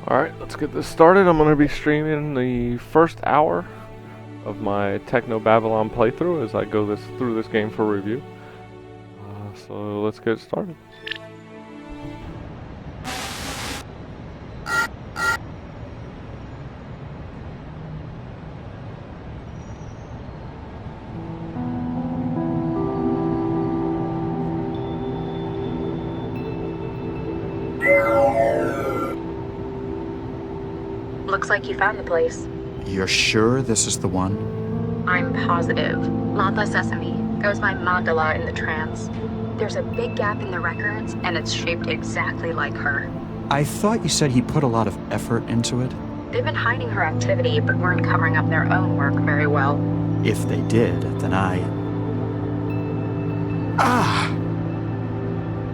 Alright, let's get this started. I'm going to be streaming the first hour of my Technobabylon playthrough as I go through this game for review. So let's get started. Looks like you found the place. You're sure this is the one? I'm positive. Lala Sesame goes by Mandala in the trance. There's a big gap in the records, and it's shaped exactly like her. I thought you said he put a lot of effort into it. They've been hiding her activity, but weren't covering up their own work very well. If they did, then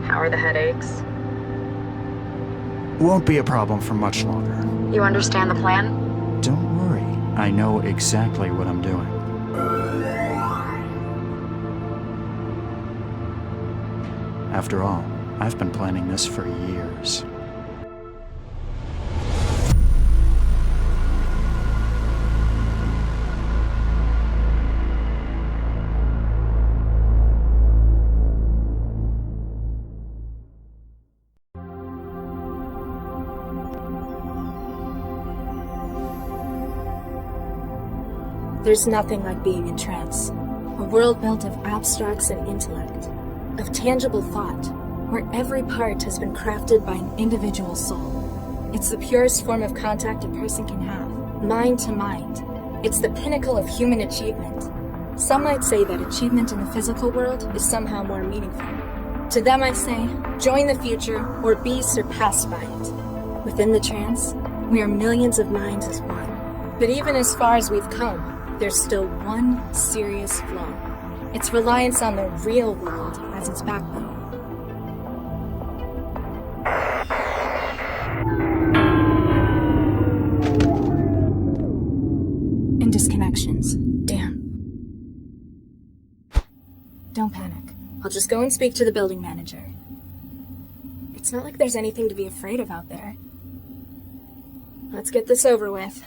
How are the headaches? won't be a problem for much longer. You understand the plan? Don't worry, I know exactly what I'm doing. After all, I've been planning this for years. There's nothing like being in trance. A world built of abstracts and intellect, of tangible thought, where every part has been crafted by an individual soul. It's the purest form of contact a person can have, mind to mind. It's the pinnacle of human achievement. Some might say that achievement in the physical world is somehow more meaningful. To them I say, join the future or be surpassed by it. Within the trance, we are millions of minds as one. But even as far as we've come, there's still one serious flaw. Its reliance on the real world as its backbone. And disconnections. Damn. Don't panic. I'll just go and speak to the building manager. It's not like there's anything to be afraid of out there. Let's get this over with.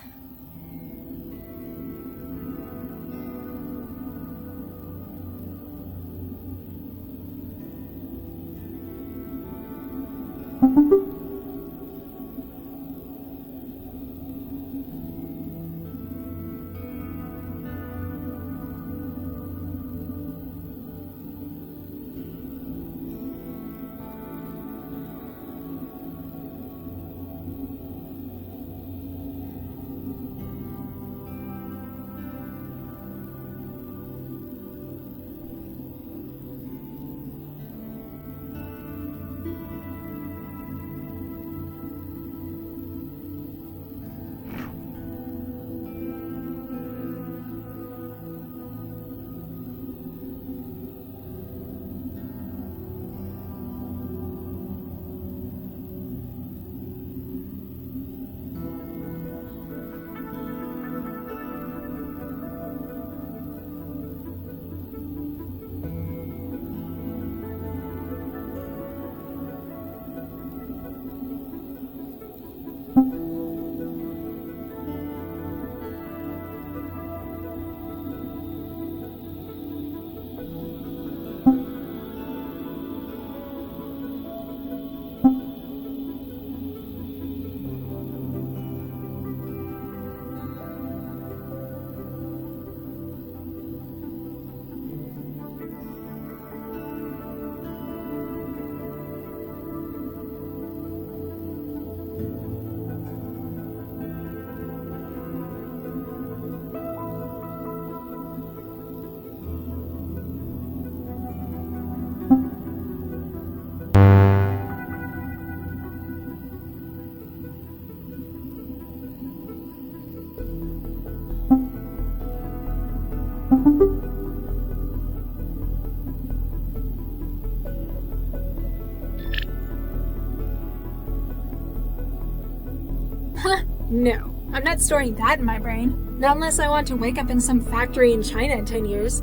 No, I'm not storing that in my brain. Not unless I want to wake up in some factory in China in 10 years.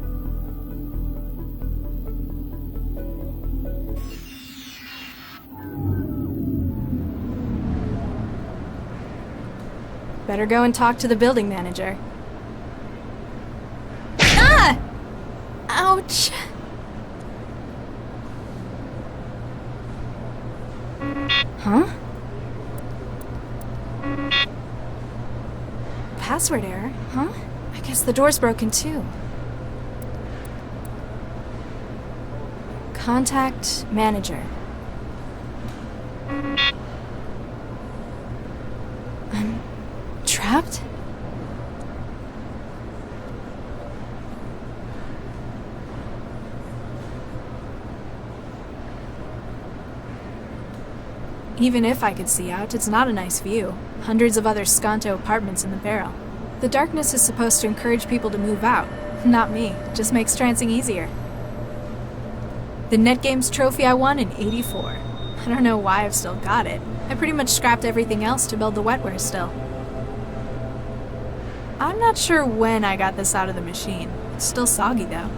Better go and talk to the building manager. Ah! Ouch! Huh? Password error, huh? I guess the door's broken too. Contact manager. I'm trapped? Even if I could see out, it's not a nice view. Hundreds of other Skanto apartments in the barrel. The darkness is supposed to encourage people to move out. Not me. It just makes trancing easier. The NetGames trophy I won in '84. I don't know why I've still got it. I pretty much scrapped everything else to build the wetware still. I'm not sure when I got this out of the machine. It's still soggy though.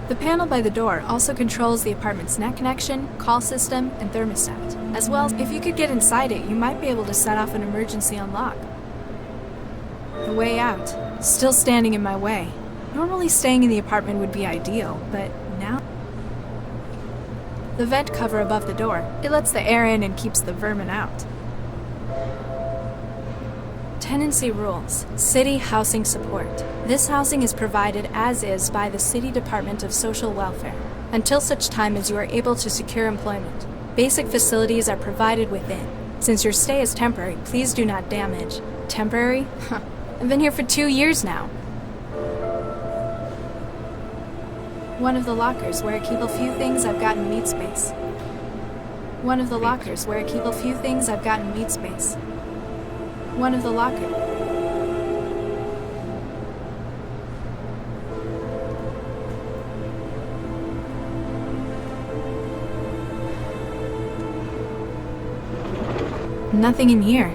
The panel by the door also controls the apartment's net connection, call system, and thermostat. As well, if you could get inside it, you might be able to set off an emergency unlock. The way out, still standing in my way. Normally staying in the apartment would be ideal, but now... The vent cover above the door. It lets the air in and keeps the vermin out. Tenancy rules. City housing support. This housing is provided as is by the City Department of Social Welfare, until such time as you are able to secure employment. Basic facilities are provided within. Since your stay is temporary, please do not damage. Temporary? Huh. I've been here for 2 years now. One of the lockers where I keep a few things I've got in meat space. One of the lockers where I keep a few things I've got in meat space. One of the lockers. Nothing in here.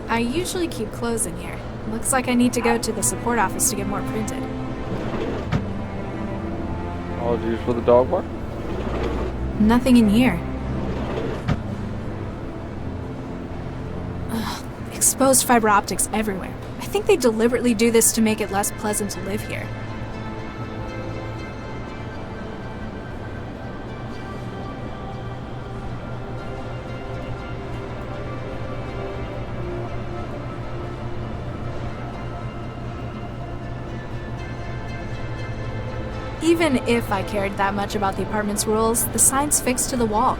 I usually keep clothes in here. Looks like I need to go to the support office to get more printed. Apologies for the dog bark. Nothing in here. Ugh, exposed fiber optics everywhere. I think they deliberately do this to make it less pleasant to live here. Even if I cared that much about the apartment's rules, the sign's fixed to the wall.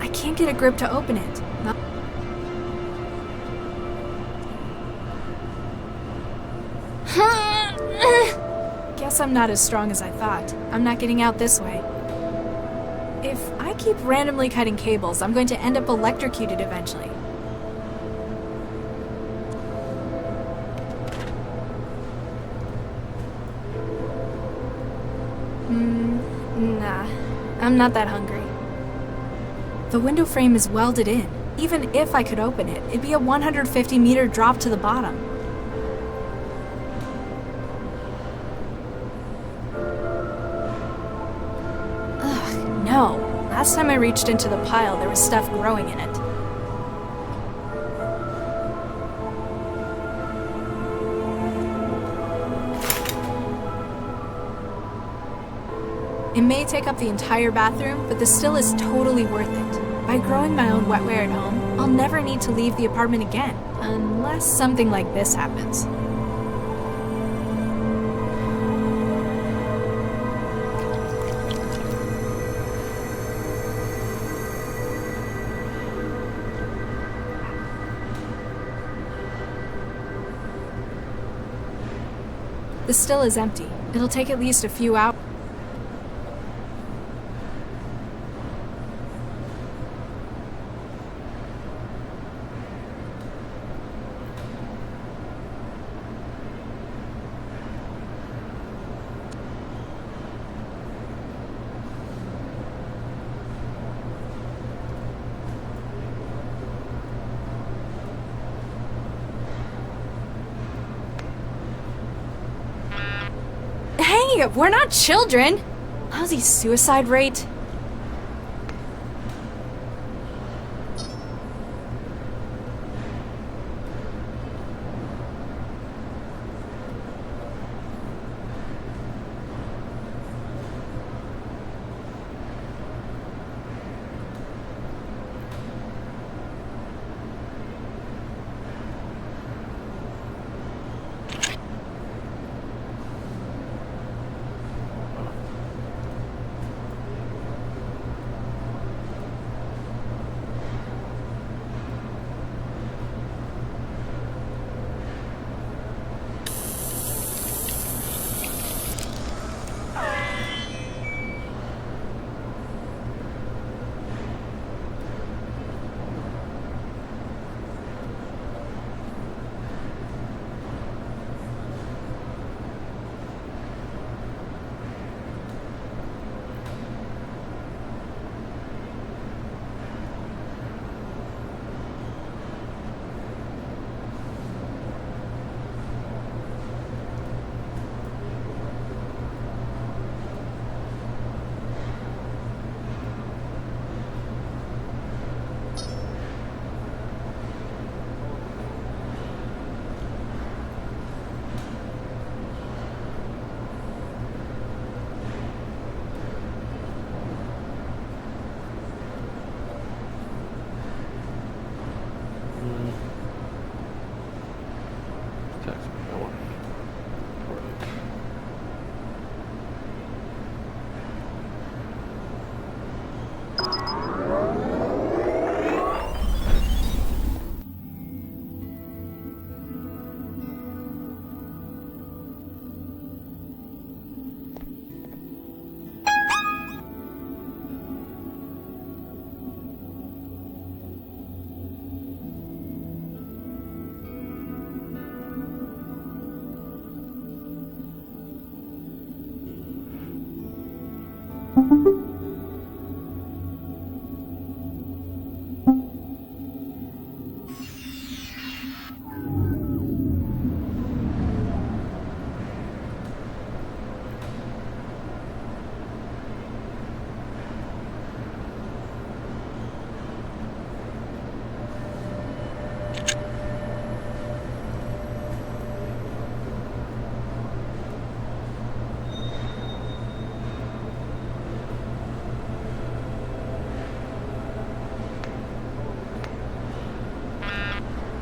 I can't get a grip to open it. Guess I'm not as strong as I thought. I'm not getting out this way. If I keep randomly cutting cables, I'm going to end up electrocuted eventually. Nah, I'm not that hungry. The window frame is welded in. Even if I could open it, it'd be a 150-meter drop to the bottom. Ugh, no. Last time I reached into the pile, there was stuff growing in it. It may take up the entire bathroom, but the still is totally worth it. By growing my own wetware at home, I'll never need to leave the apartment again, unless something like this happens. The still is empty. It'll take at least a few hours. Hey, we're not children! Lousy suicide rate.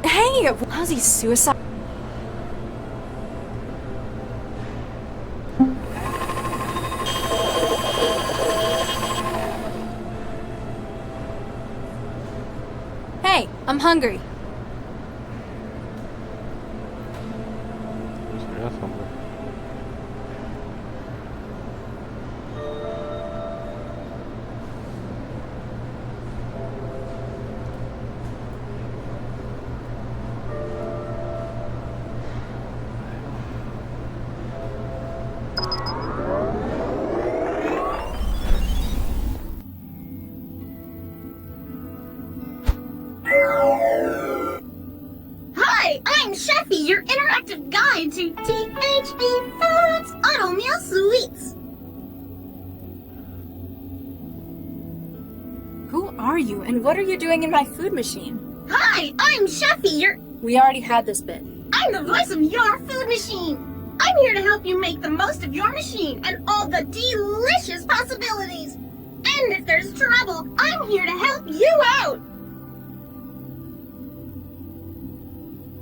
Hey, lousy suicide. Hey, I'm hungry. Yeah, something. Hi, I'm Sheffy, your interactive guide to THE Foods Auto Meal Sweets. Who are you, and what are you doing in my food machine? Hi, I'm Sheffy, We already had this bit. I'm the voice of your food machine. I'm here to help you make the most of your machine and all the delicious possibilities. And if there's trouble, I'm here to help you out.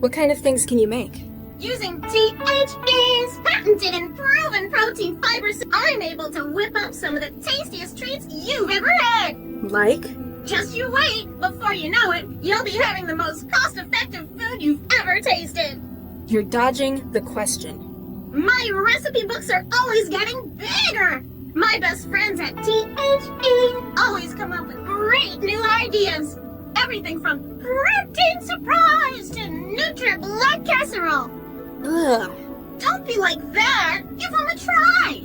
What kind of things can you make? Using THE's patented and proven protein fibers, I'm able to whip up some of the tastiest treats you've ever had. Like? Just you wait. Before you know it, you'll be having the most cost-effective food you've ever tasted. You're dodging the question. My recipe books are always getting bigger. My best friends at THE always come up with great new ideas. Everything from protein surprise to Nutri-Blood casserole. Ugh. Don't be like that. Give them a try.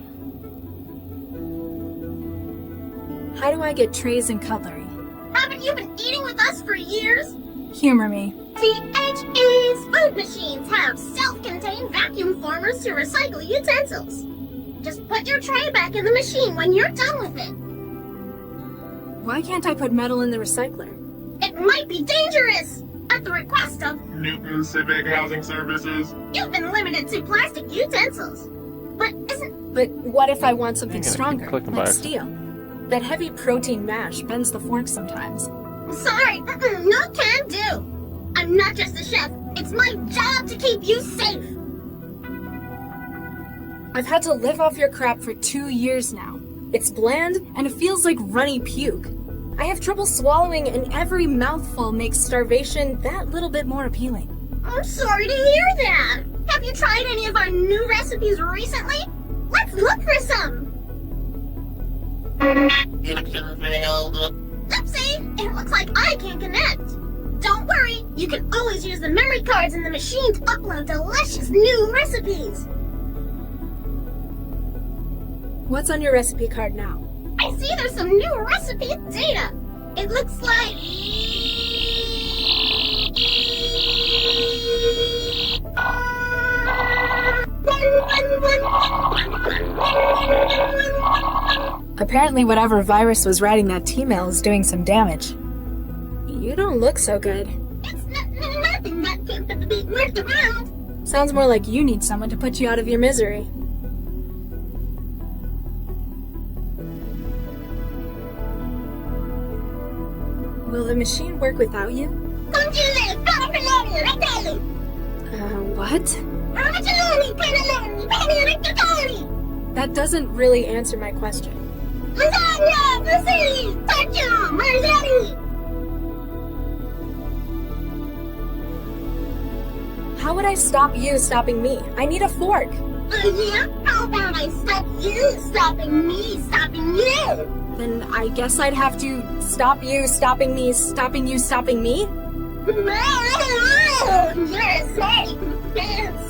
How do I get trays and cutlery? Haven't you been eating with us for years? Humor me. THE's food machines have self-contained vacuum formers to recycle utensils. Just put your tray back in the machine when you're done with it. Why can't I put metal in the recycler? It might be dangerous! At the request of Newton Civic Housing Services. you've been limited to plastic utensils. But But what if I want something Hang on, stronger, clicking like back. steel? That heavy protein mash bends the fork sometimes. sorry, no can do. I'm not just a chef. It's my job to keep you safe. I've had to live off your crap for 2 years now. It's bland, and it feels like runny puke. I have trouble swallowing, and every mouthful makes starvation that little bit more appealing. I'm sorry to hear that. Have you tried any of our new recipes recently? Let's look for some. Oopsie, it looks like I can't connect. Don't worry, you can always use the memory cards in the machine to upload delicious new recipes. What's on your recipe card now? I see there's some new recipe data. It looks like... Apparently whatever virus was writing that T-mail is doing some damage. You don't look so good. It's nothing that can't be worked around. Sounds more like you need someone to put you out of your misery. Will the machine work without you? What? That doesn't really answer my question. How would I stop you stopping me? I need a fork. Yeah? How about I stop you stopping me stopping you? Then I guess I'd have to stop you stopping me stopping you stopping me? Yes.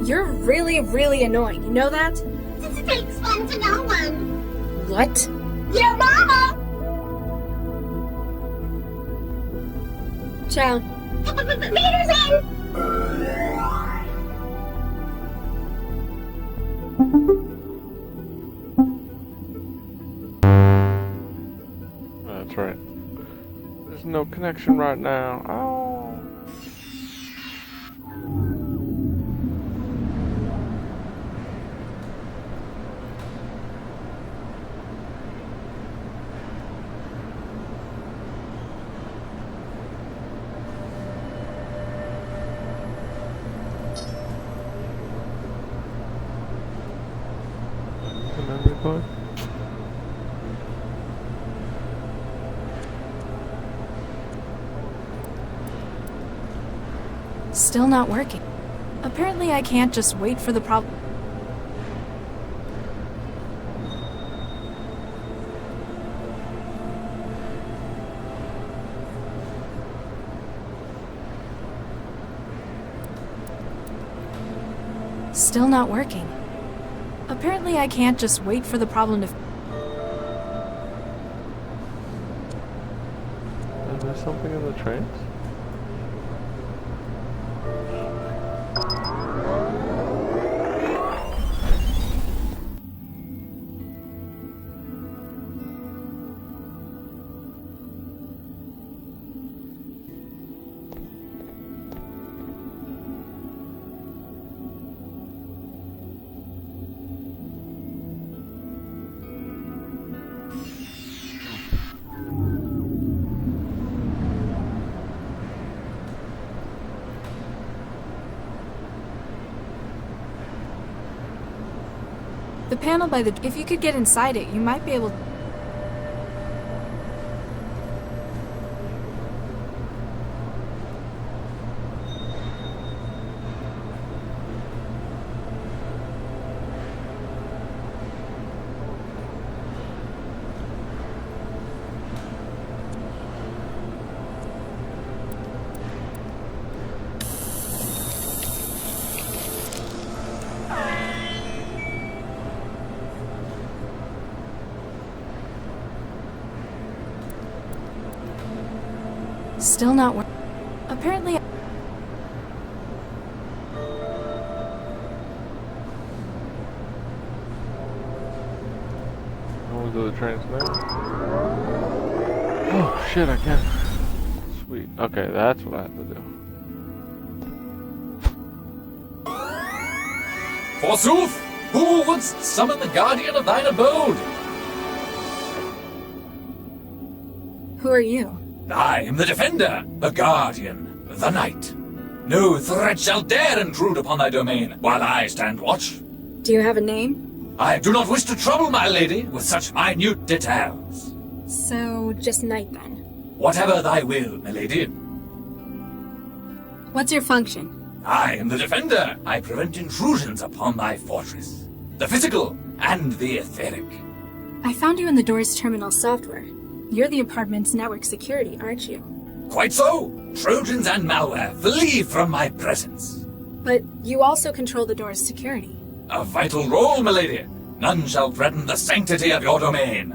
You're really, really annoying. You know that? This takes one to know one. What? Your mama! Ciao. Meters in! That's right. There's no connection right now. Oh. Memory card? Still not working. Apparently I can't just wait for the problem. Still not working. Apparently I can't just wait for the problem to... Is there something in the trains? The panel by the... If you could get inside it, you might be able... Still not working. Apparently... into the trance now. Oh shit, I can't. Sweet. Okay, that's what I have to do. Forsooth, who wouldst summon the guardian of thine abode? Who are you? I am the defender, the guardian, the knight. No threat shall dare intrude upon thy domain while I stand watch. Do you have a name? I do not wish to trouble my lady with such minute details. So, just Knight then. Whatever thy will, my lady. What's your function? I am the defender. I prevent intrusions upon thy fortress. The physical and the etheric. I found you in the Doors terminal software. You're the apartment's network security, aren't you? Quite so. Trojans and malware, flee from my presence. But you also control the Doors security. A vital role, my lady. None shall threaten the sanctity of your domain.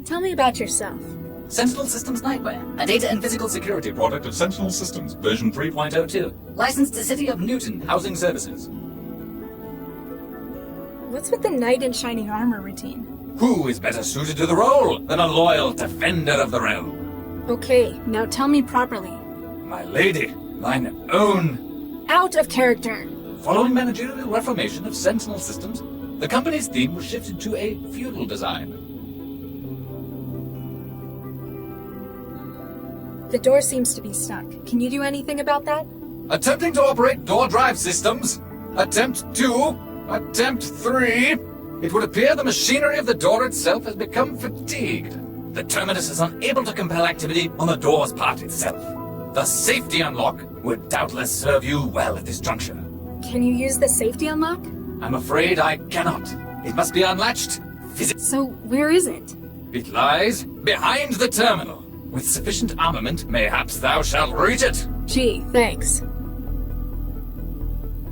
Tell me about yourself. Sentinel Systems Nightwear, a data and physical security product of Sentinel Systems, version 3.02. Licensed to City of Newton Housing Services. What's with the knight in shiny armor routine? Who is better suited to the role than a loyal defender of the realm? Okay, now tell me properly. My lady, thine own... Out of character! Following managerial reformation of Sentinel Systems, the company's theme was shifted to a feudal design. The door seems to be stuck. Can you do anything about that? Attempting to operate door drive systems. Attempt 2. Attempt 3. It would appear the machinery of the door itself has become fatigued. The terminus is unable to compel activity on the door's part itself. The safety unlock would doubtless serve you well at this juncture. Can you use the safety unlock? I'm afraid I cannot. It must be unlatched physically. So, where is it? It lies behind the terminal. With sufficient armament, mayhaps thou shalt reach it. Gee, thanks.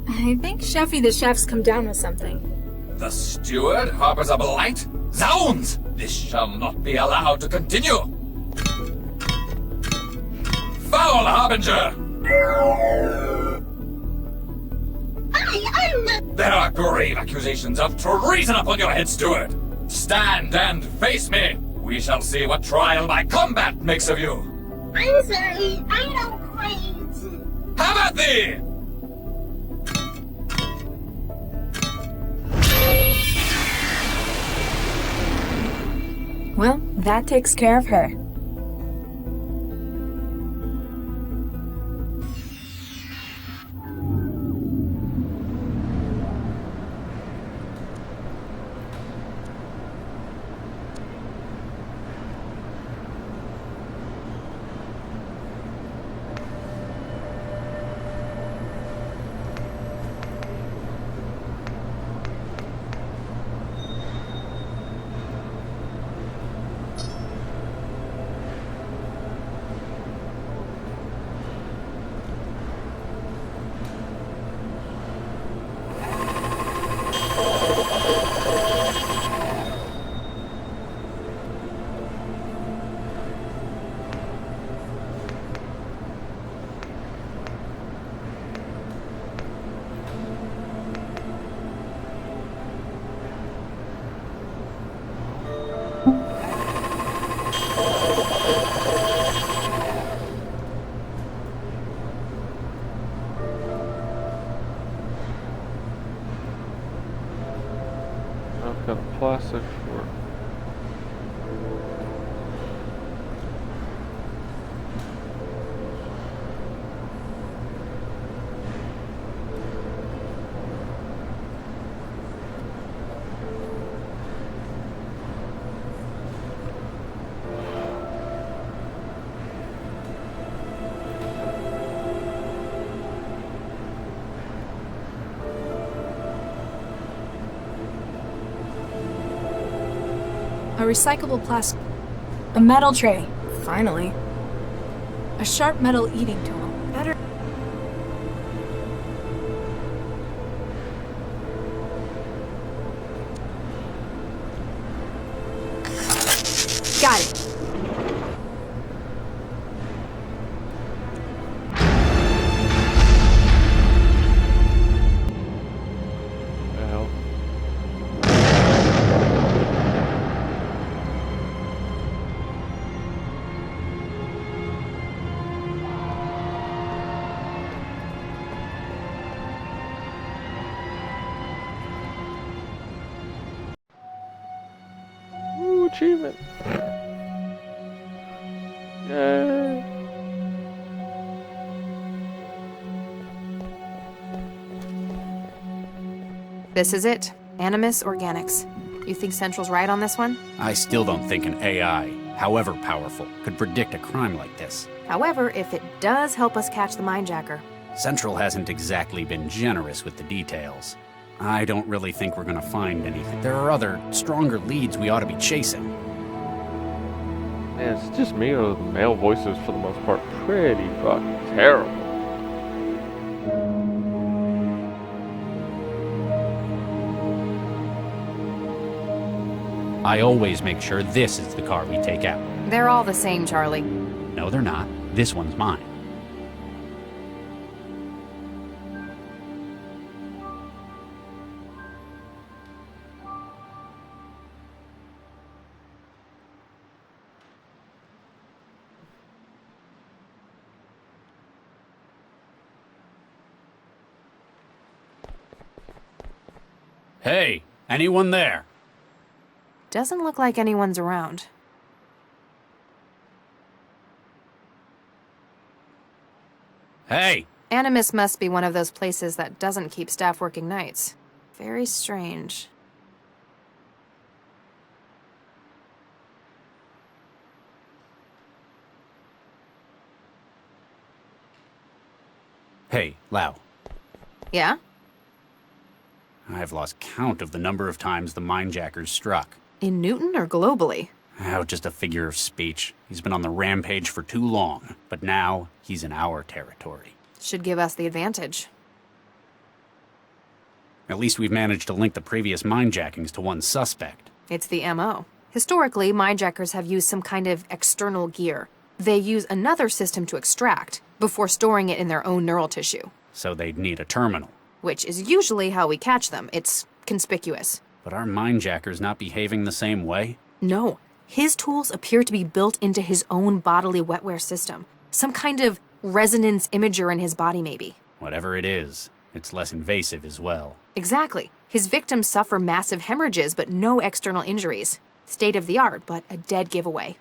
I think Chefy the chef's come down with something. The steward harbors a blight? Zounds! This shall not be allowed to continue! Foul harbinger! There are grave accusations of treason upon your head, steward. Stand and face me. We shall see what trial by combat makes of you. I'm sorry, I don't quite. Have at thee! Well, that takes care of her. I've got a plastic for A recyclable plastic. A metal tray. Finally. A sharp metal eating tool. Better. Got it. the hell. achievement. Yay. This is it. Animus Organics. You think Central's right on this one? I still don't think an AI, however powerful, could predict a crime like this. However, if it does help us catch the Mindjacker. Central hasn't exactly been generous with the details. I don't really think we're gonna find anything. There are other, stronger leads we ought to be chasing. Man, it's just me or the male voices for the most part. Pretty fucking terrible. I always make sure this is the car we take out. They're all the same, Charlie. No, they're not. This one's mine. Hey, anyone there? Doesn't look like anyone's around. Hey! Animus must be one of those places that doesn't keep staff working nights. Very strange. Hey, Lau. Yeah? I've lost count of the number of times the Mindjackers struck. In Newton or globally? Oh, just a figure of speech. He's been on the rampage for too long, but now he's in our territory. Should give us the advantage. At least we've managed to link the previous mindjackings to one suspect. It's the MO. Historically, Mindjackers have used some kind of external gear. They use another system to extract, before storing it in their own neural tissue. So they'd need a terminal. Which is usually how we catch them. It's conspicuous. But are mindjackers not behaving the same way? No. His tools appear to be built into his own bodily wetware system. Some kind of resonance imager in his body, maybe. Whatever it is, it's less invasive as well. Exactly. His victims suffer massive hemorrhages, but no external injuries. State of the art, but a dead giveaway.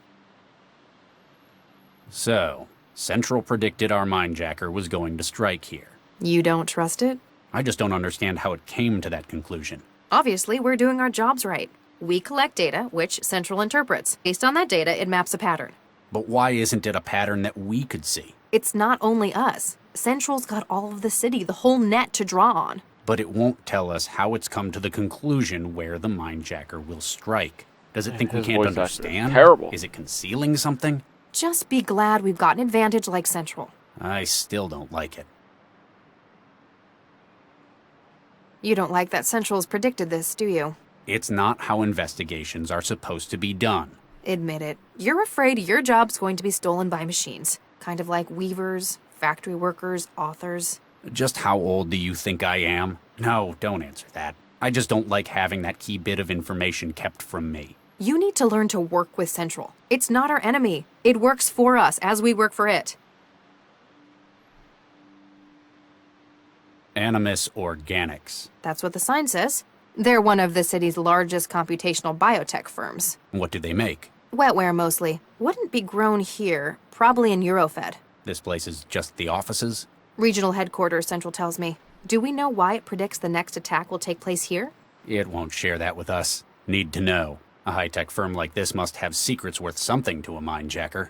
So, Central predicted our mindjacker was going to strike here. You don't trust it? I just don't understand how it came to that conclusion. Obviously, we're doing our jobs right. We collect data, which Central interprets. Based on that data, it maps a pattern. But why isn't it a pattern that we could see? It's not only us. Central's got all of the city, the whole net to draw on. But it won't tell us how it's come to the conclusion where the mindjacker will strike. Does it think we His can't voice actor is understand? terrible. Is it concealing something? Just be glad we've got an advantage like Central. I still don't like it. You don't like that Central's predicted this, do you? It's not how investigations are supposed to be done. Admit it. You're afraid your job's going to be stolen by machines. Kind of like weavers, factory workers, authors. Just how old do you think I am? No, don't answer that. I just don't like having that key bit of information kept from me. You need to learn to work with Central. It's not our enemy. It works for us as we work for it. Animus Organics. That's what the sign says. They're one of the city's largest computational biotech firms. What do they make? Wetware mostly. Wouldn't be grown here, probably in Eurofed. This place is just the offices? Regional headquarters, Central tells me. Do we know why it predicts the next attack will take place here? It won't share that with us. Need to know. A high-tech firm like this must have secrets worth something to a mindjacker.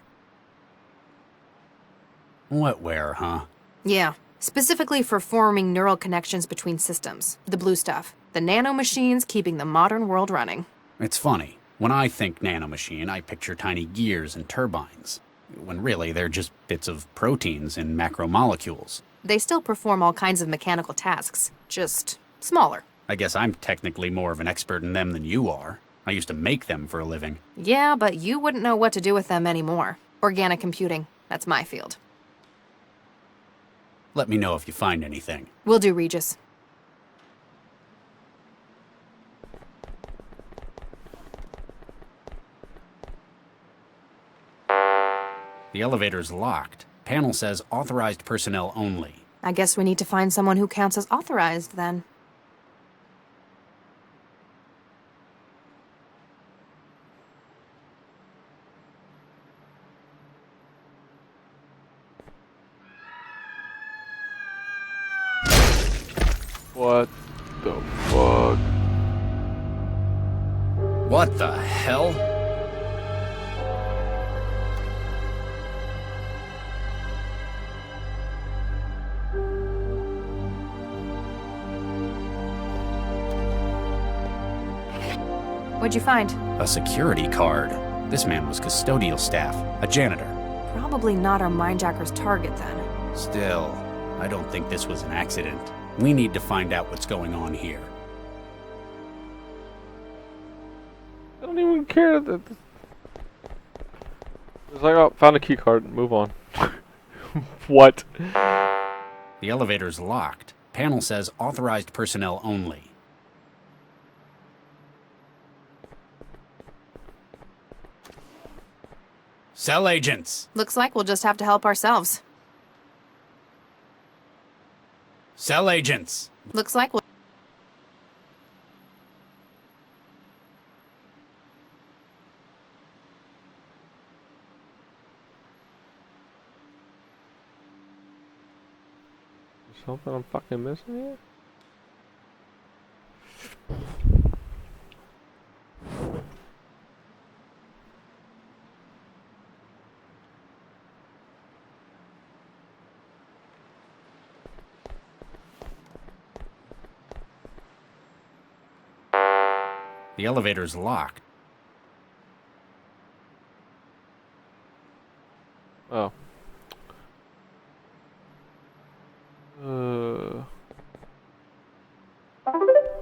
Wetware, huh? Yeah. Specifically for forming neural connections between systems. The blue stuff. The nanomachines keeping the modern world running. It's funny. When I think nanomachine, I picture tiny gears and turbines. When really, they're just bits of proteins and macromolecules. They still perform all kinds of mechanical tasks. Just smaller. I guess I'm technically more of an expert in them than you are. I used to make them for a living. Yeah, but you wouldn't know what to do with them anymore. Organic computing. That's my field. Let me know if you find anything. Will do, Regis. The elevator's locked. Panel says authorized personnel only. I guess we need to find someone who counts as authorized, then. What the fuck? What the hell? What'd you find? A security card. This man was custodial staff, a janitor. Probably not our mindjacker's target then. Still, I don't think this was an accident. We need to find out what's going on here. I don't even care that. It's like, oh, found a key card. Move on. What? The elevator's locked. Panel says authorized personnel only. Cell agents! Looks like we'll just have to help ourselves. Cell agents! Looks like we'll... Something I'm fucking missing here? The elevator's locked. Oh.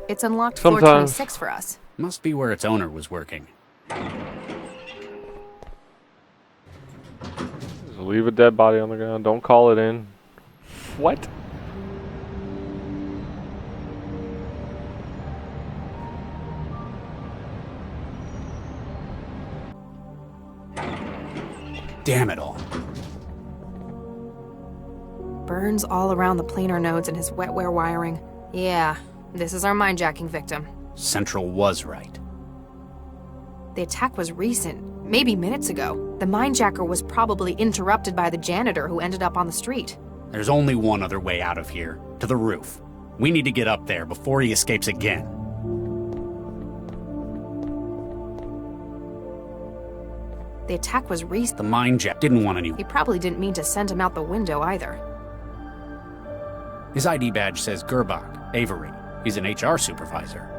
It's unlocked floor Sometimes. 26 for us. Must be where its owner was working. Just leave a dead body on the ground. Don't call it in. What? Damn it all. Burns all around the planar nodes and his wetware wiring. Yeah, this is our mindjacking victim. Central was right. The attack was recent, maybe minutes ago. The mindjacker was probably interrupted by the janitor who ended up on the street. There's only one other way out of here, to the roof. We need to get up there before he escapes again. The attack was recent. The mindjack didn't want any. He probably didn't mean to send him out the window either. His ID badge says Gerbach, Avery. He's an HR supervisor.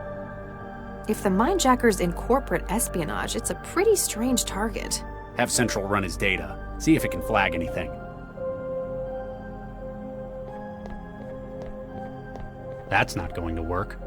If the mindjacker's in corporate espionage, it's a pretty strange target. Have Central run his data. See if it can flag anything. That's not going to work.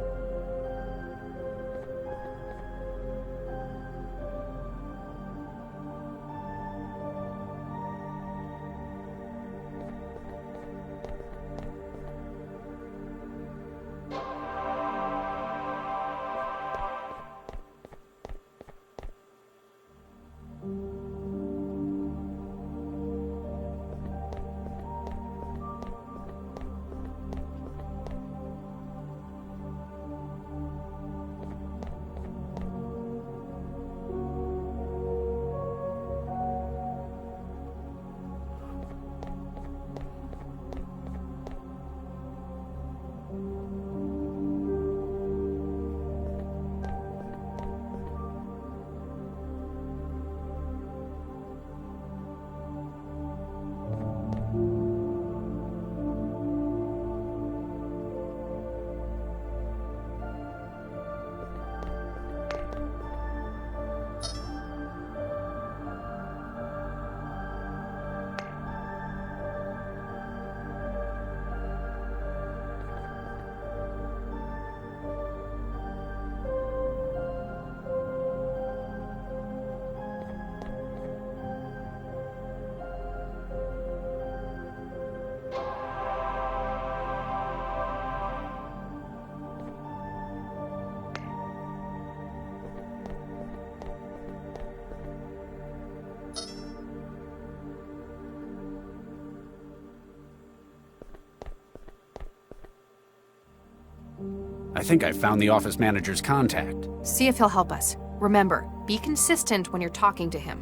I think I found the office manager's contact. See if he'll help us. Remember, be consistent when you're talking to him.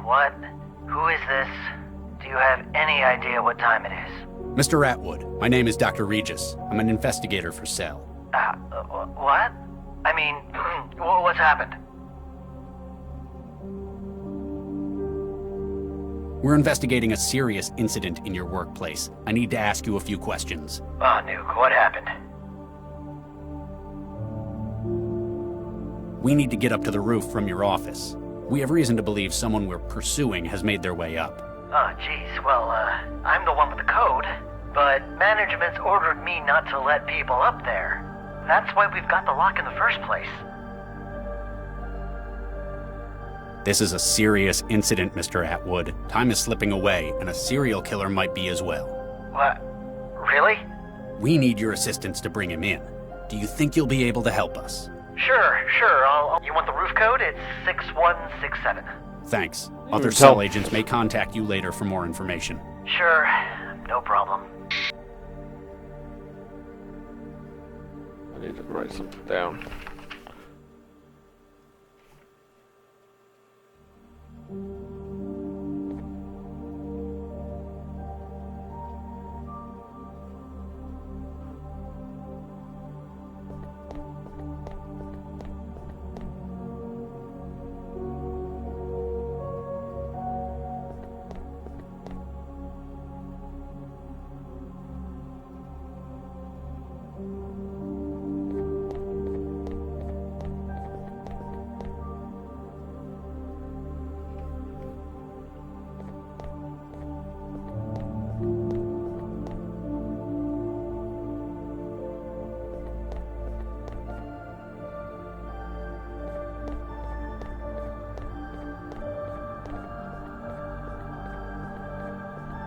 What? Who is this? Do you have any idea what time it is? Mr. Atwood, my name is Dr. Regis. I'm an investigator for Cell. What? I mean, what's happened? We're investigating a serious incident in your workplace. I need to ask you a few questions. Oh, Nuke, what happened? We need to get up to the roof from your office. We have reason to believe someone we're pursuing has made their way up. Oh, jeez. Well, I'm the one with the code, but management's ordered me not to let people up there. That's why we've got the lock in the first place. This is a serious incident, Mr. Atwood. Time is slipping away, and a serial killer might be as well. What? Really? We need your assistance to bring him in. Do you think you'll be able to help us? Sure. You want the roof code? It's 6167. Thanks. Other Cell agents may contact you later for more information. Sure. No problem. I need to write something down.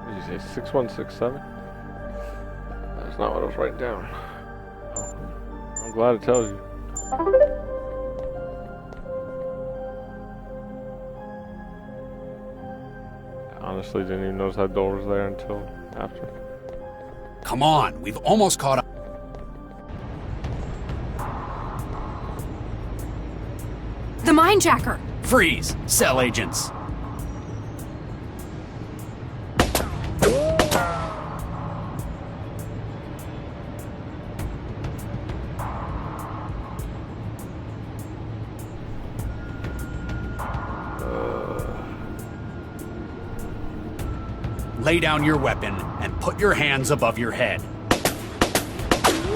What did you say, 6167? That's not what I was writing down. Oh, I'm glad it tells you. I honestly didn't even notice that door was there until after. Come on, we've almost caught up. The Mindjacker! Freeze! Cell agents! Lay down your weapon and put your hands above your head.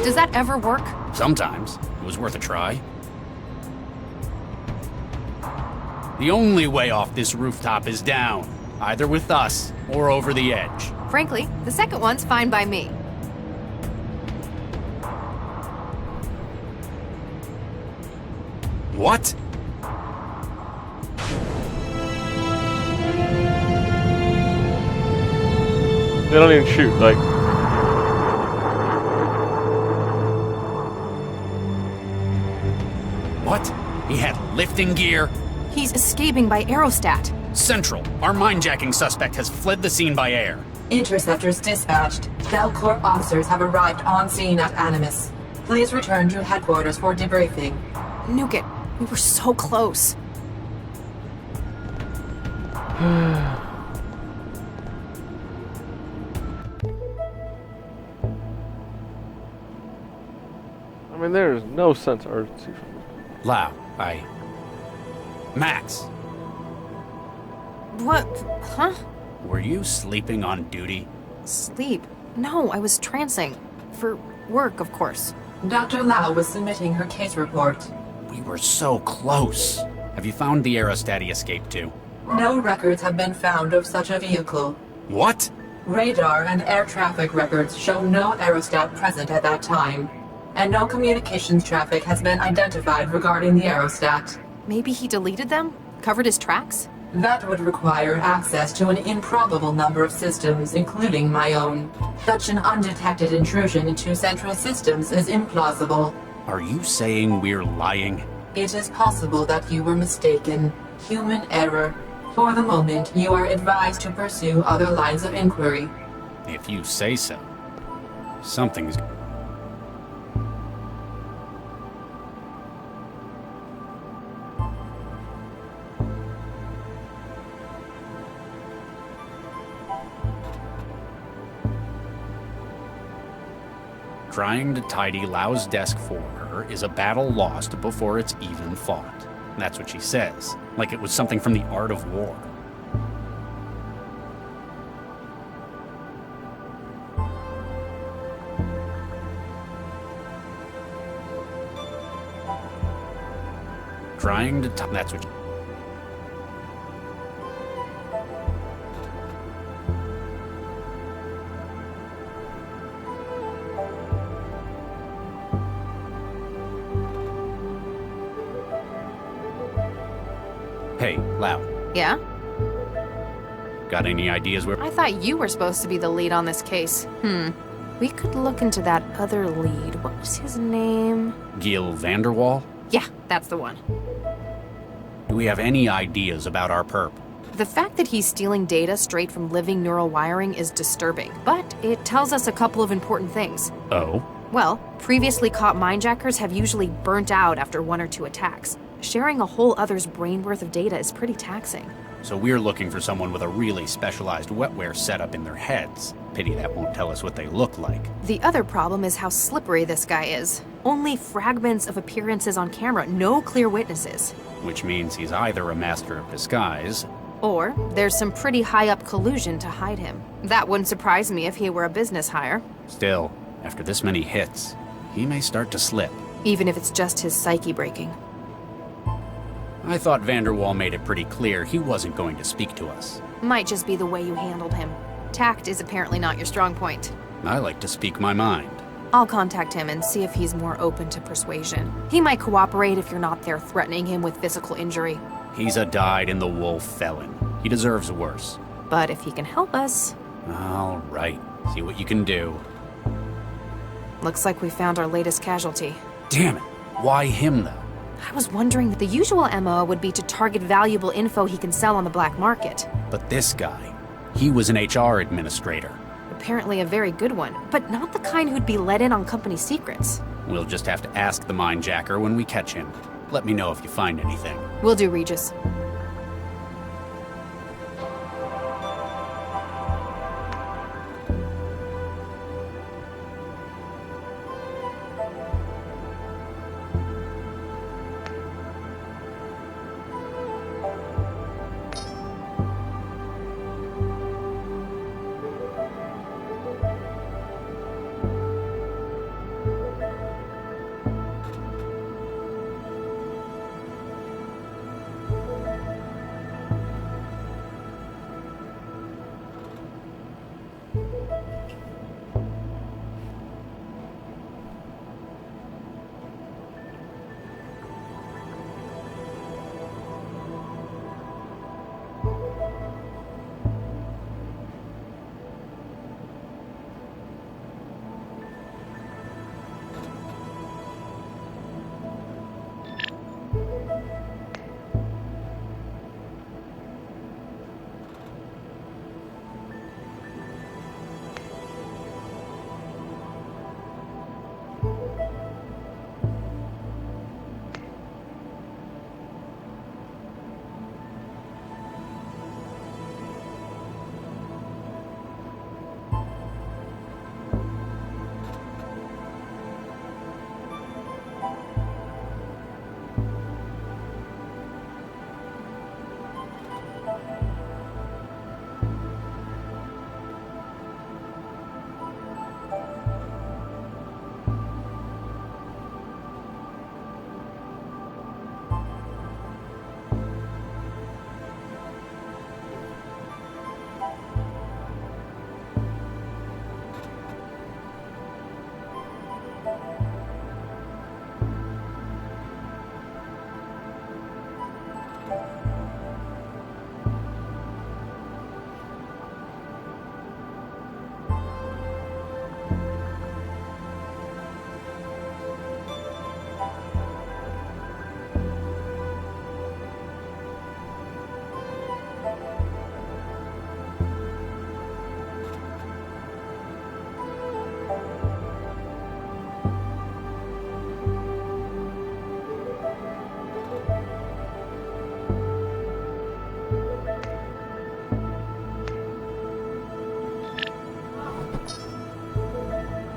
Does that ever work? Sometimes. It was worth a try. The only way off this rooftop is down, either with us or over the edge. Frankly, the second one's fine by me. What? They don't even shoot, like... What? He had lifting gear? He's escaping by aerostat. Central, our mindjacking suspect has fled the scene by air. Interceptors dispatched. Cell Corps officers have arrived on scene at Animus. Please return to headquarters for debriefing. Nuke it. We were so close. I mean, there's no sense of urgency. Lau, Max! What? Huh? Were you sleeping on duty? Sleep? No, I was trancing. For work, of course. Dr. Lau was submitting her case report. We were so close. Have you found the aerostat he escaped to? No records have been found of such a vehicle. What? Radar and air traffic records show no aerostat present at that time, and no communications traffic has been identified regarding the aerostat. Maybe he deleted them? Covered his tracks? That would require access to an improbable number of systems, including my own. Such an undetected intrusion into central systems is implausible. Are you saying we're lying? It is possible that you were mistaken. Human error. For the moment, you are advised to pursue other lines of inquiry. If you say so. Something's... Trying to tidy Lau's desk for her is a battle lost before it's even fought. That's what she says, like it was something from the art of war. Trying to that's what Hey, Lau. Yeah? Got any ideas where... I thought you were supposed to be the lead on this case. We could look into that other lead. What was his name? Gil Vanderwall? Yeah, that's the one. Do we have any ideas about our perp? The fact that he's stealing data straight from living neural wiring is disturbing, but it tells us a couple of important things. Oh? Well, previously caught mindjackers have usually burnt out after 1 or 2 attacks. Sharing a whole other's brain worth of data is pretty taxing. So we're looking for someone with a really specialized wetware setup in their heads. Pity that won't tell us what they look like. The other problem is how slippery this guy is. Only fragments of appearances on camera, no clear witnesses. Which means he's either a master of disguise, or there's some pretty high-up collusion to hide him. That wouldn't surprise me if he were a business hire. Still, after this many hits, he may start to slip. Even if it's just his psyche breaking. I thought Vanderwall made it pretty clear he wasn't going to speak to us. Might just be the way you handled him. Tact is apparently not your strong point. I like to speak my mind. I'll contact him and see if he's more open to persuasion. He might cooperate if you're not there threatening him with physical injury. He's a dyed-in-the-wool felon. He deserves worse. But if he can help us... All right. See what you can do. Looks like we found our latest casualty. Damn it. Why him, though? I was wondering that the usual MO would be to target valuable info he can sell on the black market. But this guy, he was an HR administrator. Apparently a very good one, but not the kind who'd be let in on company secrets. We'll just have to ask the mindjacker when we catch him. Let me know if you find anything. Will do, Regis.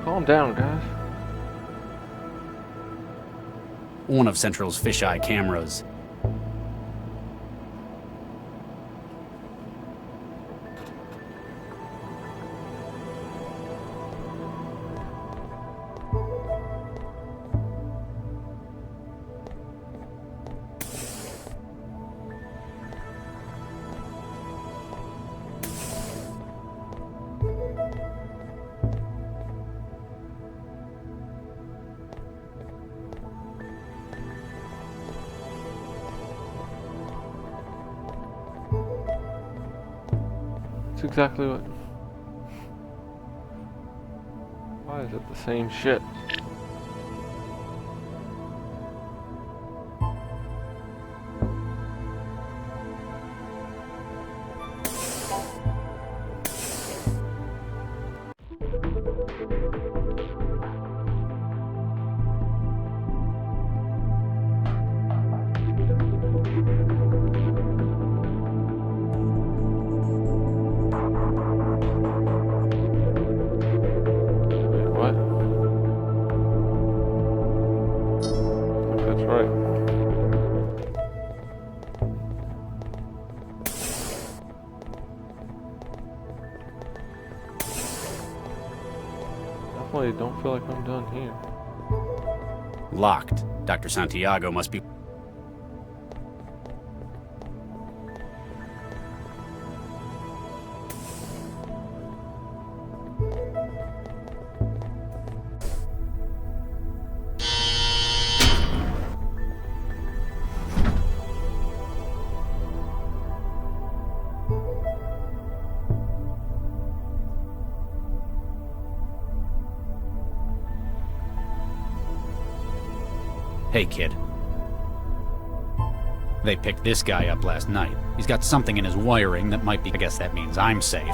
Calm down, guys. one of Central's fisheye cameras. It's exactly what... Why is it the same shit? Definitely don't feel like I'm done here. Locked. Dr. Santiago must be... Hey, kid. They picked this guy up last night. He's got something in his wiring that might be... I guess that means I'm safe.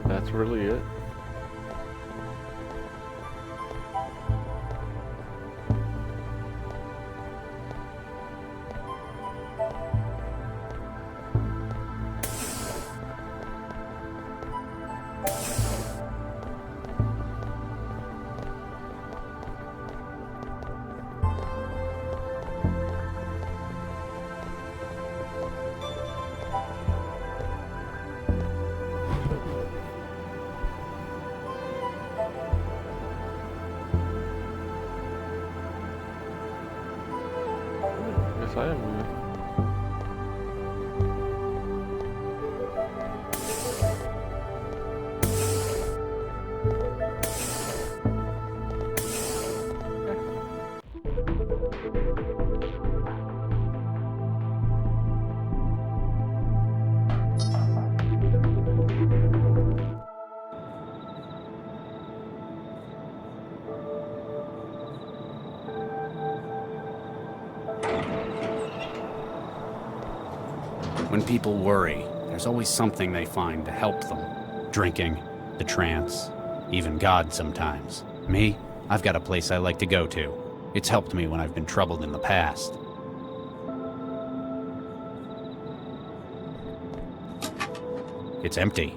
That's really it. I am moving. When people worry, there's always something they find to help them. Drinking, the trance, even God sometimes. Me, I've got a place I like to go to. It's helped me when I've been troubled in the past. It's empty.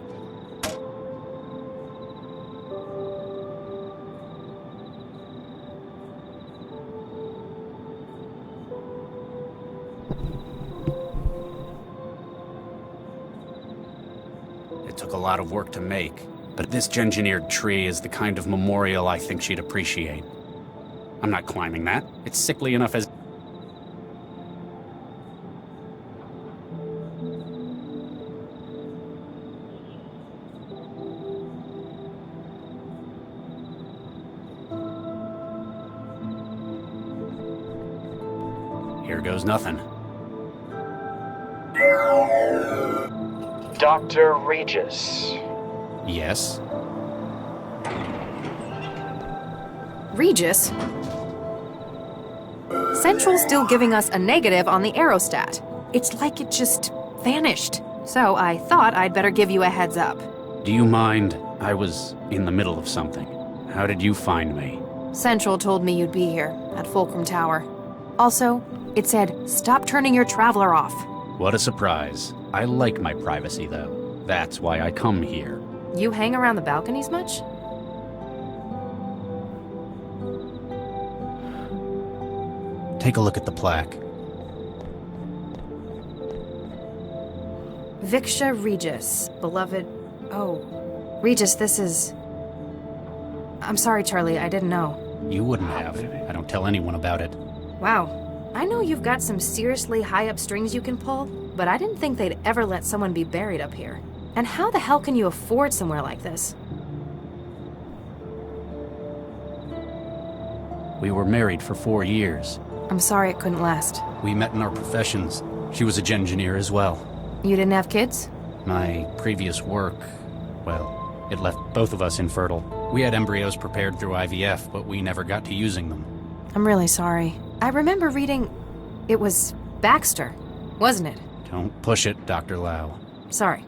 It took a lot of work to make, but this engineered tree is the kind of memorial I think she'd appreciate. I'm not climbing that. It's sickly enough as... Here goes nothing. Dr. Regis. Yes? Regis? Central's still giving us a negative on the aerostat. It's like it just vanished. So I thought I'd better give you a heads up. Do you mind? I was in the middle of something. How did you find me? Central told me you'd be here, at Fulcrum Tower. Also, it said, stop turning your traveler off. What a surprise. I like my privacy, though. That's why I come here. You hang around the balconies much? Take a look at the plaque. Viksha Regis, beloved... Oh, Regis, this is... I'm sorry, Charlie, I didn't know. You wouldn't have. I don't tell anyone about it. Wow. I know you've got some seriously high-up strings you can pull, but I didn't think they'd ever let someone be buried up here. And how the hell can you afford somewhere like this? We were married for 4 years. I'm sorry it couldn't last. We met in our professions. She was a engineer as well. You didn't have kids? My previous work, well, it left both of us infertile. We had embryos prepared through IVF, but we never got to using them. I'm really sorry. I remember reading... It was Baxter, wasn't it? Don't push it, Dr. Lau. Sorry.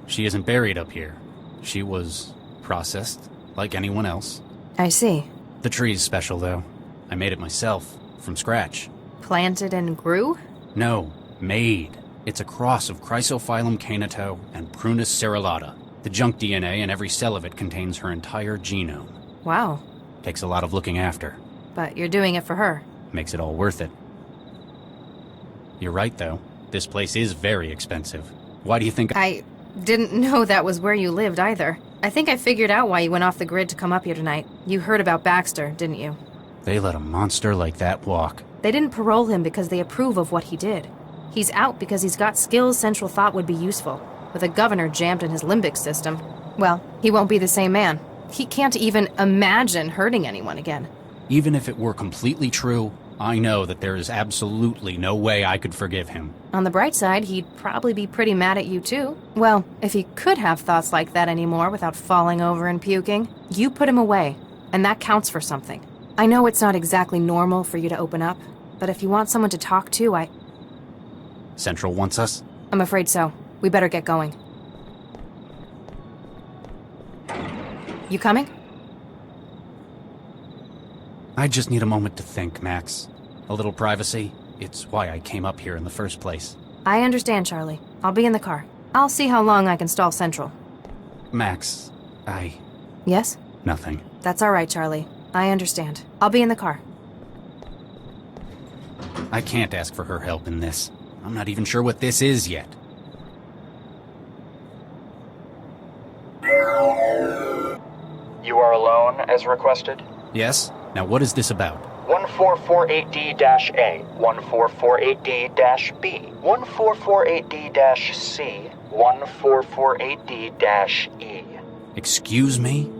She isn't buried up here. She was processed, like anyone else. I see. The tree's special, though. I made it myself, from scratch. Planted and grew? No, made. It's a cross of Chrysophyllum canito and Prunus cerulata. The junk DNA in every cell of it contains her entire genome. Wow. Takes a lot of looking after. But you're doing it for her. Makes it all worth it. You're right, though. This place is very expensive. Why do you think I didn't know that was where you lived, either. I think I figured out why you went off the grid to come up here tonight. You heard about Baxter, didn't you? They let a monster like that walk? They didn't parole him because they approve of what he did. He's out because he's got skills Central thought would be useful. With a governor jammed in his limbic system, well, he won't be the same man. He can't even imagine hurting anyone again. Even if it were completely true, I know that there is absolutely no way I could forgive him. On the bright side, he'd probably be pretty mad at you too. Well, if he could have thoughts like that anymore without falling over and puking, you put him away, and that counts for something. I know it's not exactly normal for you to open up, but if you want someone to talk to, Central wants us? I'm afraid so. We better get going. You coming? I just need a moment to think, Max. A little privacy. It's why I came up here in the first place. I understand, Charlie. I'll be in the car. I'll see how long I can stall Central. Max, Yes? Nothing. That's all right, Charlie. I understand. I'll be in the car. I can't ask for her help in this. I'm not even sure what this is yet. You are alone, as requested? Yes? Now what is this about? 1448D-A, 1448D-B, 1448D-C, 1448D-E. Excuse me?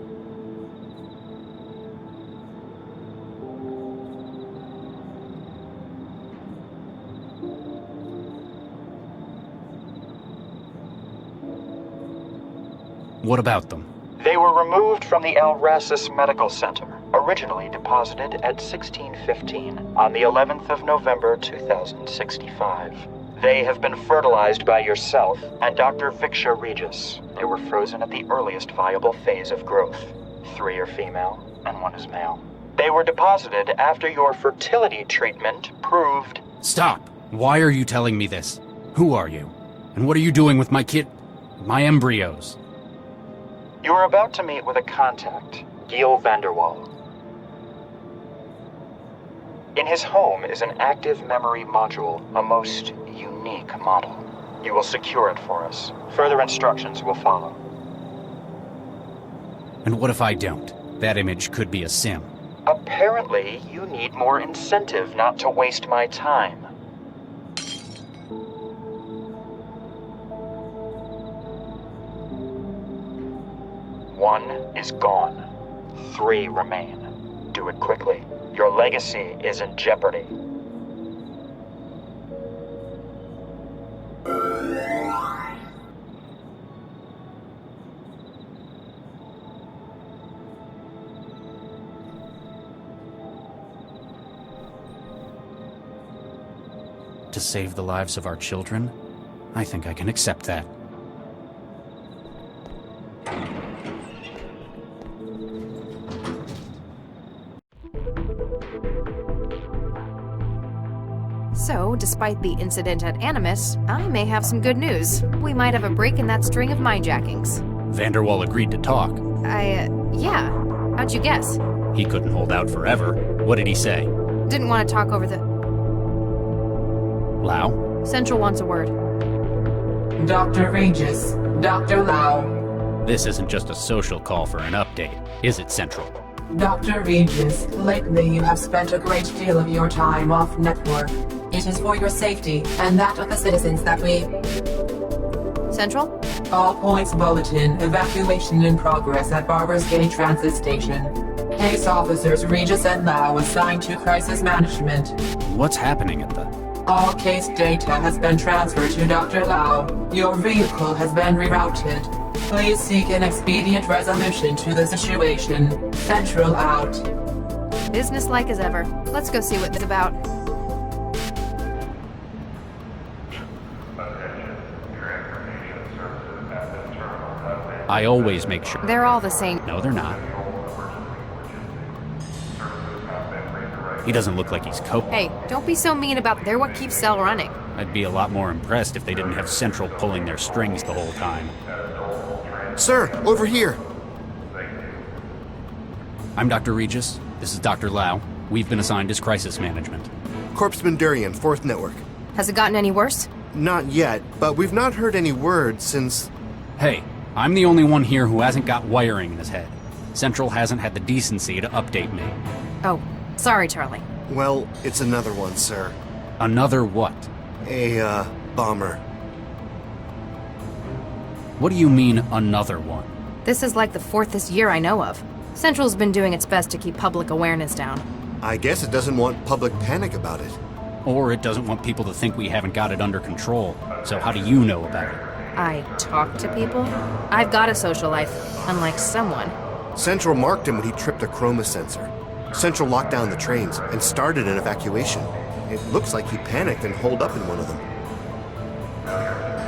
What about them? They were removed from the Alrasis Medical Center, originally deposited at 1615 on the 11th of November 2065. They have been fertilized by yourself and Dr. Viksha Regis. They were frozen at the earliest viable phase of growth. 3 are female and 1 is male. They were deposited after your fertility treatment proved... Stop! Why are you telling me this? Who are you? And what are you doing with my my embryos? You are about to meet with a contact, Giel Vanderwall. In his home is an active memory module, a most unique model. You will secure it for us. Further instructions will follow. And what if I don't? That image could be a sim. Apparently, you need more incentive not to waste my time. One is gone. 3 remain. Do it quickly. Your legacy is in jeopardy. To save the lives of our children? I think I can accept that. So, despite the incident at Animus, I may have some good news. We might have a break in that string of mindjackings. Vanderwall agreed to talk. Yeah. How'd you guess? He couldn't hold out forever. What did he say? Didn't want to talk over the... Lau? Central wants a word. Dr. Regis, Dr. Lau. This isn't just a social call for an update, is it, Central? Dr. Regis, lately you have spent a great deal of your time off-network. It is for your safety and that of the citizens that we... Central? All points bulletin, evacuation in progress at Barber's Gate Transit Station. Case officers Regis and Lau assigned to crisis management. What's happening at the... All case data has been transferred to Dr. Lau. Your vehicle has been rerouted. Please seek an expedient resolution to the situation. Central out. Businesslike as ever. Let's go see what it's about. I always make sure... They're all the same. No, they're not. He doesn't look like he's coping. Hey, don't be so mean about they're what keeps Cell running. I'd be a lot more impressed if they didn't have Central pulling their strings the whole time. Sir, over here. I'm Dr. Regis. This is Dr. Lau. We've been assigned as crisis management. Corpsman Durian, 4th Network. Has it gotten any worse? Not yet, but we've not heard any word since... Hey, I'm the only one here who hasn't got wiring in his head. Central hasn't had the decency to update me. Oh, sorry, Charlie. Well, it's another one, sir. Another what? A, bomber. What do you mean, another one? This is like the 4th this year I know of. Central's been doing its best to keep public awareness down. I guess it doesn't want public panic about it. Or it doesn't want people to think we haven't got it under control. So how do you know about it? I talk to people? I've got a social life, unlike someone. Central marked him when he tripped a chroma sensor. Central locked down the trains and started an evacuation. It looks like he panicked and holed up in one of them.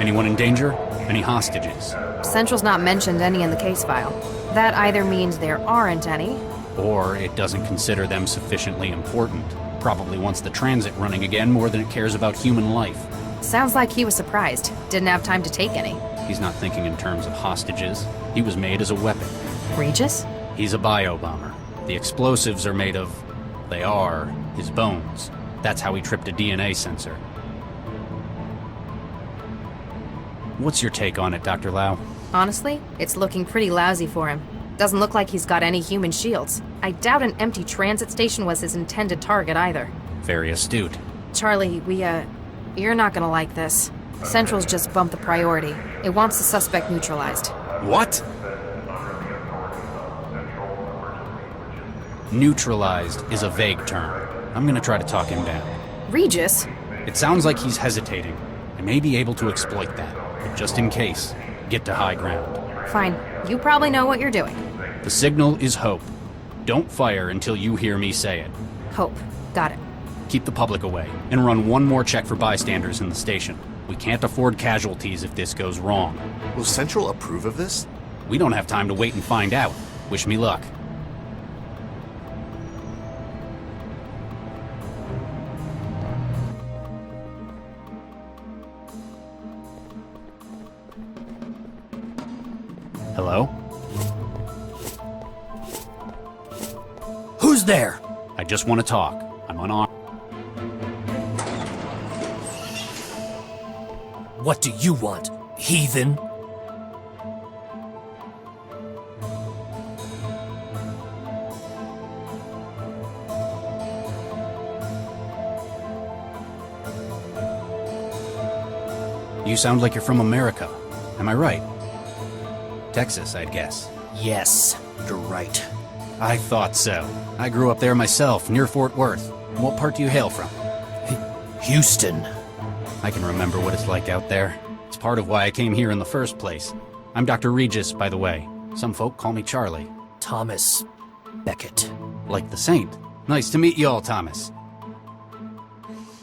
Anyone in danger? Any hostages? Central's not mentioned any in the case file. That either means there aren't any, or it doesn't consider them sufficiently important. Probably wants the transit running again more than it cares about human life. Sounds like he was surprised. Didn't have time to take any. He's not thinking in terms of hostages. He was made as a weapon. Regis? He's a bio-bomber. The explosives are made of... they are his bones. That's how he tripped a DNA sensor. What's your take on it, Dr. Lau? Honestly, it's looking pretty lousy for him. Doesn't look like he's got any human shields. I doubt an empty transit station was his intended target either. Very astute. Charlie, you're not gonna like this. Central's just bumped the priority. It wants the suspect neutralized. What? Neutralized is a vague term. I'm gonna try to talk him down. Regis? It sounds like he's hesitating. I may be able to exploit that, but just in case, get to high ground. Fine. You probably know what you're doing. The signal is hope. Don't fire until you hear me say it. Hope. Got it. Keep the public away, and run one more check for bystanders in the station. We can't afford casualties if this goes wrong. Will Central approve of this? We don't have time to wait and find out. Wish me luck. Hello? Who's there? I just want to talk. I'm unarmed. What do you want, heathen? You sound like you're from America. Am I right? Texas, I'd guess. Yes, you're right. I thought so. I grew up there myself, near Fort Worth. What part do you hail from? Houston. I can remember what it's like out there. It's part of why I came here in the first place. I'm Dr. Regis, by the way. Some folk call me Charlie. Thomas Beckett. Like the saint. Nice to meet you all, Thomas.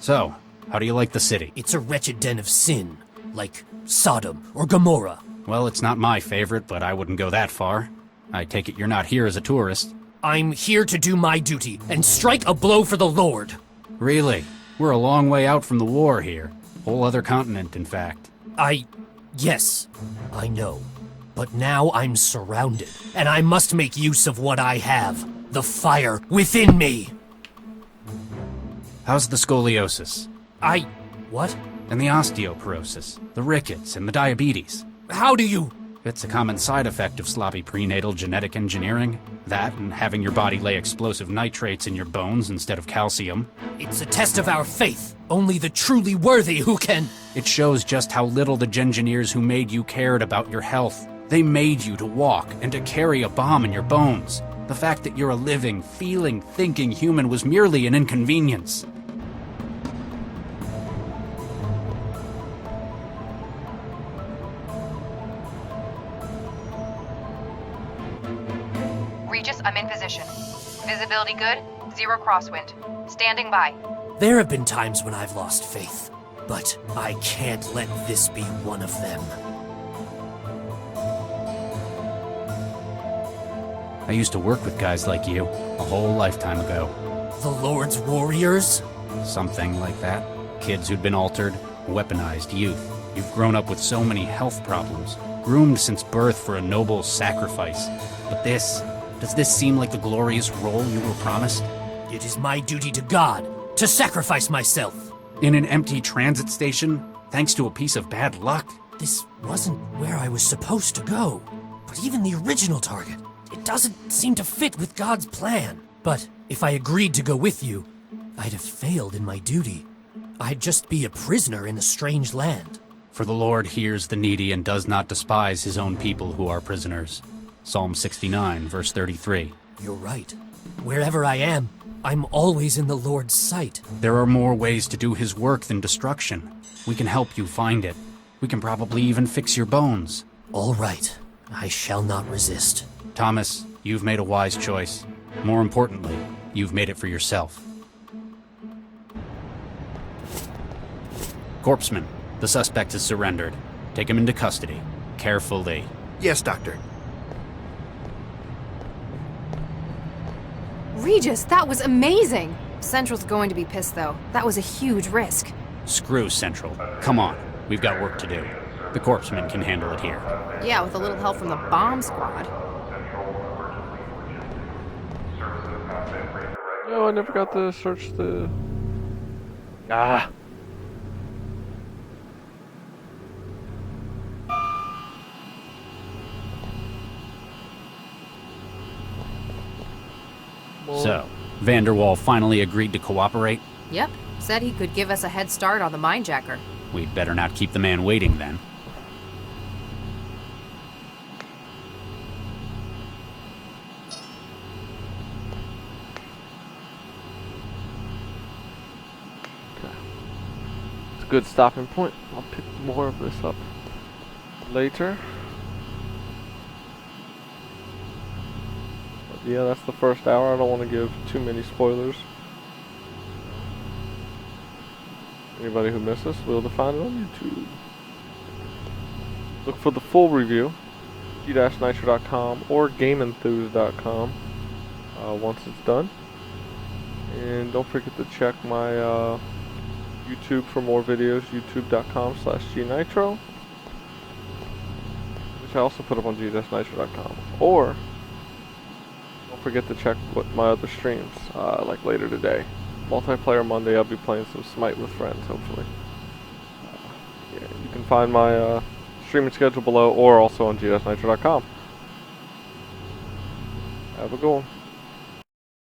So, how do you like the city? It's a wretched den of sin, like Sodom or Gomorrah. Well, it's not my favorite, but I wouldn't go that far. I take it you're not here as a tourist. I'm here to do my duty and strike a blow for the Lord. Really? We're a long way out from the war here. Whole other continent, in fact. Yes, I know. But now I'm surrounded, and I must make use of what I have. The fire within me! How's the scoliosis? What? And the osteoporosis, the rickets, and the diabetes. How do you... It's a common side effect of sloppy prenatal genetic engineering. That and having your body lay explosive nitrates in your bones instead of calcium. It's a test of our faith. Only the truly worthy who can... It shows just how little the Gengineers who made you cared about your health. They made you to walk and to carry a bomb in your bones. The fact that you're a living, feeling, thinking human was merely an inconvenience. Regis, I'm in position. Visibility good, 0 crosswind. Standing by. There have been times when I've lost faith, but I can't let this be one of them. I used to work with guys like you, a whole lifetime ago. The Lord's warriors? Something like that. Kids who'd been altered, weaponized youth. You've grown up with so many health problems, groomed since birth for a noble sacrifice. But does this seem like the glorious role you were promised? It is my duty to God to sacrifice myself. In an empty transit station, thanks to a piece of bad luck? This wasn't where I was supposed to go. But even the original target, it doesn't seem to fit with God's plan. But if I agreed to go with you, I'd have failed in my duty. I'd just be a prisoner in a strange land. For the Lord hears the needy and does not despise his own people who are prisoners. Psalm 69, verse 33. You're right. Wherever I am, I'm always in the Lord's sight. There are more ways to do his work than destruction. We can help you find it. We can probably even fix your bones. All right. I shall not resist. Thomas, you've made a wise choice. More importantly, you've made it for yourself. Corpsman, the suspect has surrendered. Take him into custody. Carefully. Yes, Doctor. Regis, that was amazing! Central's going to be pissed, though. That was a huge risk. Screw Central. Come on. We've got work to do. The Corpsman can handle it here. Yeah, with a little help from the bomb squad. No, I never got to search the... So, Vanderwall finally agreed to cooperate? Yep. Said he could give us a head start on the minejacker. We'd better not keep the man waiting then. It's a good stopping point. I'll pick more of this up later. But yeah, that's the first hour. I don't want to give too many spoilers. Anybody who missed us will be able to find it on YouTube. Look for the full review, G-Nitro.com or GameEnthuse.com once it's done. And don't forget to check my YouTube for more videos, youtube.com/G-Nitro, which I also put up on G-Nitro.com. Or don't forget to check what my other streams, like later today. Multiplayer Monday, I'll be playing some Smite with friends, hopefully. Yeah, you can find my streaming schedule below or also on G-Nitro.com. Have a good one.